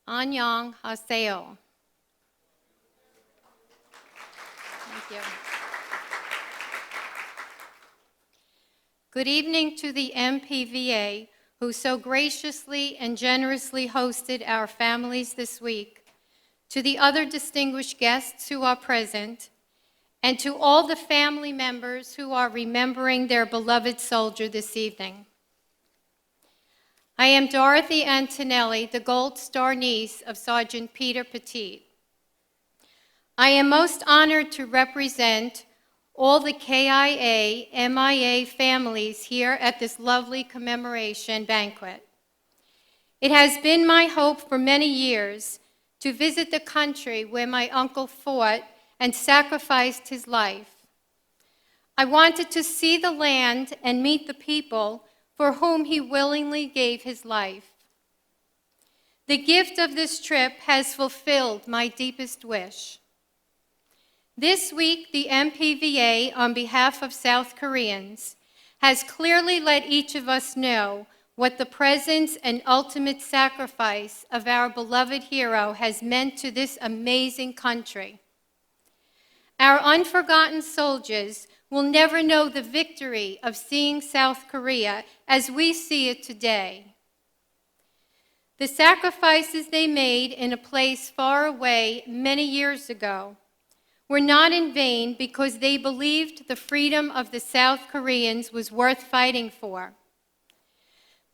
Annyeong Haseo. Thank you. Good evening to the MPVA, who so graciously and generously hosted our families this week, to the other distinguished guests who are present, and to all the family members who are remembering their beloved soldier this evening. I am Dorothy Antonelli, the Gold Star niece of Sergeant Peter Petit. I am most honored to represent all the KIA, MIA families here at this lovely commemoration banquet. It has been my hope for many years to visit the country where my uncle fought and sacrificed his life. I wanted to see the land and meet the people for whom he willingly gave his life. The gift of this trip has fulfilled my deepest wish. This week, the MPVA, on behalf of South Koreans, has clearly let each of us know what the presence and ultimate sacrifice of our beloved hero has meant to this amazing country. Our unforgotten soldiers will never know the victory of seeing South Korea as we see it today. The sacrifices they made in a place far away many years ago were not in vain because they believed the freedom of the South Koreans was worth fighting for.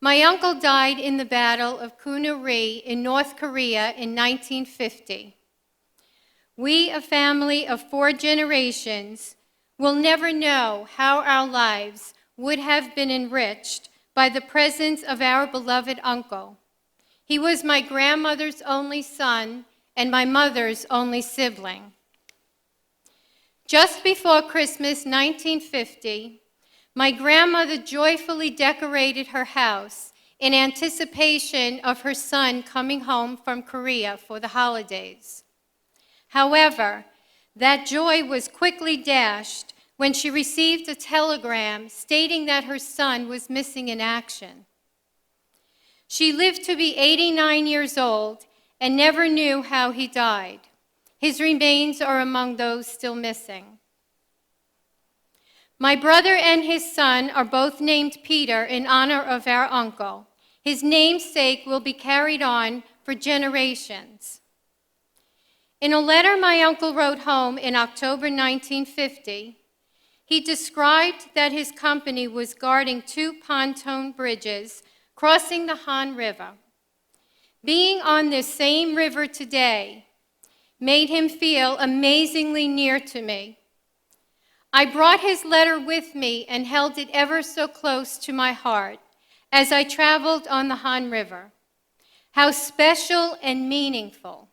My uncle died in the Battle of Kunuri in North Korea in 1950. We, a family of 4 generations, will never know how our lives would have been enriched by the presence of our beloved uncle. He was my grandmother's only son and my mother's only sibling. Just before Christmas 1950, my grandmother joyfully decorated her house in anticipation of her son coming home from Korea for the holidays. However, that joy was quickly dashed when she received a telegram stating that her son was missing in action. She lived to be 89 years old and never knew how he died. His remains are among those still missing. My brother and his son are both named Peter in honor of our uncle. His namesake will be carried on for generations. In a letter my uncle wrote home in October 1950, he described that his company was guarding 2 pontoon bridges crossing the Han River. Being on this same river today made him feel amazingly near to me. I brought his letter with me and held it ever so close to my heart as I traveled on the Han River. How special and meaningful.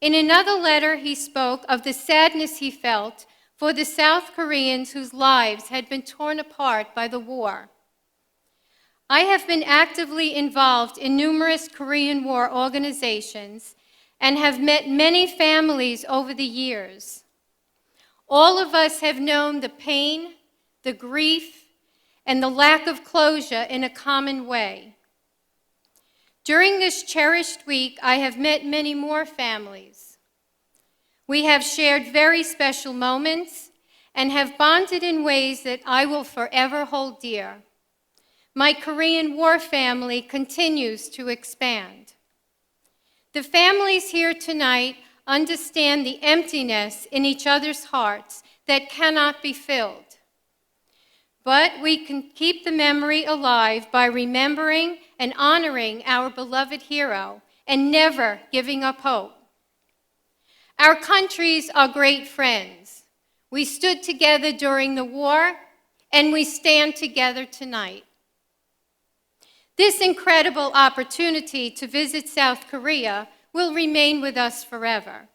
In another letter, he spoke of the sadness he felt for the South Koreans whose lives had been torn apart by the war. I have been actively involved in numerous Korean War organizations and have met many families over the years. All of us have known the pain, the grief, and the lack of closure in a common way. During this cherished week, I have met many more families. We have shared very special moments and have bonded in ways that I will forever hold dear. My Korean War family continues to expand. The families here tonight understand the emptiness in each other's hearts that cannot be filled. But we can keep the memory alive by remembering and honoring our beloved hero and never giving up hope. Our countries are great friends. We stood together during the war, and we stand together tonight. This incredible opportunity to visit South Korea will remain with us forever.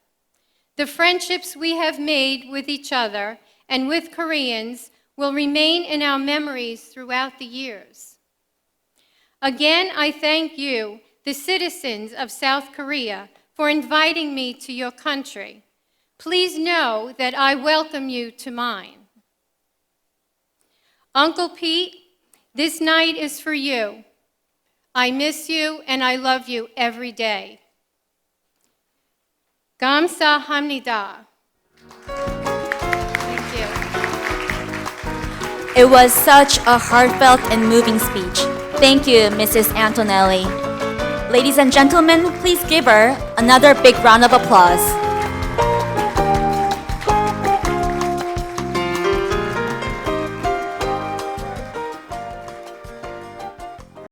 The friendships we have made with each other and with Koreans will remain in our memories throughout the years. Again, I thank you, the citizens of South Korea, for inviting me to your country. Please know that I welcome you to mine. Uncle Pete, this night is for you. I miss you and I love you every day. 감사합니다. Thank you. It was such a heartfelt and moving speech. Thank you, Mrs. Antonelli. Ladies and gentlemen, please give her another big round of applause.